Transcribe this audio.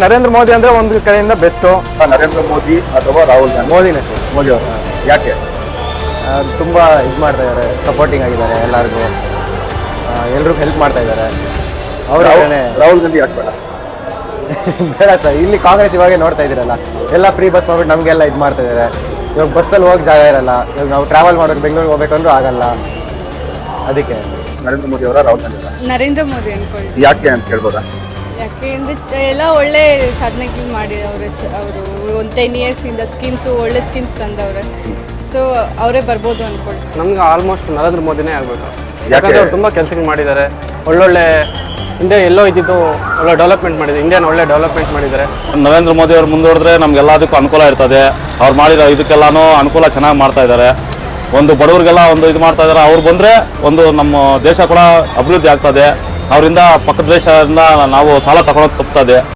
ನರೇಂದ್ರ ಮೋದಿ ಅಂದ್ರೆ ಒಂದು ಕಡೆಯಿಂದ ಬೆಸ್ಟು. ನರೇಂದ್ರ ಮೋದಿ ಅಥವಾ ರಾಹುಲ್ ಗಾಂಧಿ? ಮೋದಿನೇ ಸರ್. ಮೋದಿ ಅವರು ಯಾಕೆ? ತುಂಬಾ ಇದು ಮಾಡ್ತಾ ಇದ್ದಾರೆ, ಸಪೋರ್ಟಿಂಗ್ ಆಗಿದ್ದಾರೆ ಎಲ್ಲರಿಗೂ, ಎಲ್ರಿಗೂ ಹೆಲ್ಪ್ ಮಾಡ್ತಾ ಇದ್ದಾರೆ. ರಾಹುಲ್ ಗಾಂಧಿ ಯಾಕೆ ಬೇಡ? ಬೇಡ ಸರ್, ಇಲ್ಲಿ ಕಾಂಗ್ರೆಸ್ ಇವಾಗ ನೋಡ್ತಾ ಇದ್ದೀರಲ್ಲ, ಎಲ್ಲ ಫ್ರೀ ಬಸ್ ಮಾಡ್ಬಿಟ್ಟು ನಮಗೆಲ್ಲ ಇದು ಮಾಡ್ತಾ ಇದ್ದಾರೆ. ಇವಾಗ ಬಸ್ಸಲ್ಲಿ ಹೋಗಿ ಜಾಗ ಇರಲ್ಲ, ಇವಾಗ ನಾವು ಟ್ರಾವೆಲ್ ಮಾಡೋಕೆ ಬೆಂಗಳೂರಿಗೆ ಹೋಗ್ಬೇಕಂದ್ರೂ ಆಗಲ್ಲ. ಅದಕ್ಕೆ ನರೇಂದ್ರ ಮೋದಿ ಅವರ ರಾಹುಲ್ ಗಾಂಧಿ ಅವರ? ನರೇಂದ್ರ ಮೋದಿ ಅನ್ಕೊಳ್ಳಿ. ಯಾಕೆ ಅಂತ ಹೇಳ್ಬೋದಾ? ಯಾಕೆ ಅಂದರೆ ಎಲ್ಲ ಒಳ್ಳೆ ಸಾಧನೆಗಳು ಮಾಡಿದವ್ರೆ ಅವರು. ಒಂದು 10 years ಇಂದ ಸ್ಕೀಮ್ಸು ಒಳ್ಳೆ ಸ್ಕೀಮ್ಸ್ ತಂದವ್ರೆ. ಸೊ ಅವರೇ ಬರ್ಬೋದು ಅನ್ಕೊಳ್ಳಿ. ನಮ್ಗೆ ಆಲ್ಮೋಸ್ಟ್ ನರೇಂದ್ರ ಮೋದಿನೇ ಆಗಬೇಕು. ಯಾಕಂದರೆ ಅವ್ರು ತುಂಬ ಕೆಲಸಗಳು ಮಾಡಿದ್ದಾರೆ. ಒಳ್ಳೊಳ್ಳೆ ಇಂಡಿಯಾ ಎಲ್ಲೋ ಇದ್ದಿದ್ದು ಒಳ್ಳೆ ಡೆವಲಪ್ಮೆಂಟ್ ಮಾಡಿದ್ದಾರೆ. ಇಂಡಿಯಾನ ಒಳ್ಳೆ ಡೆವಲಪ್ಮೆಂಟ್ ಮಾಡಿದ್ದಾರೆ. ನರೇಂದ್ರ ಮೋದಿ ಅವ್ರು ಮುಂದುವರೆದ್ರೆ ನಮ್ಗೆಲ್ಲದಕ್ಕೂ ಅನುಕೂಲ ಇರ್ತದೆ. ಅವ್ರು ಮಾಡಿರೋ ಇದಕ್ಕೆಲ್ಲಾನು ಅನುಕೂಲ ಚೆನ್ನಾಗಿ ಮಾಡ್ತಾ ಇದ್ದಾರೆ. ಒಂದು ಬಡವರಿಗೆಲ್ಲ ಒಂದು ಇದು ಮಾಡ್ತಾ ಇದ್ದಾರೆ. ಅವ್ರು ಬಂದರೆ ಒಂದು ನಮ್ಮ ದೇಶ ಕೂಡ ಅಭಿವೃದ್ಧಿ ಆಗ್ತದೆ. ಅವರಿಂದ ಪಕ್ಕದ ದೇಶದಿಂದ ನಾವು ಸಾಲ ತಗೊಳಕ್ಕೆ ತಪ್ತದೆ.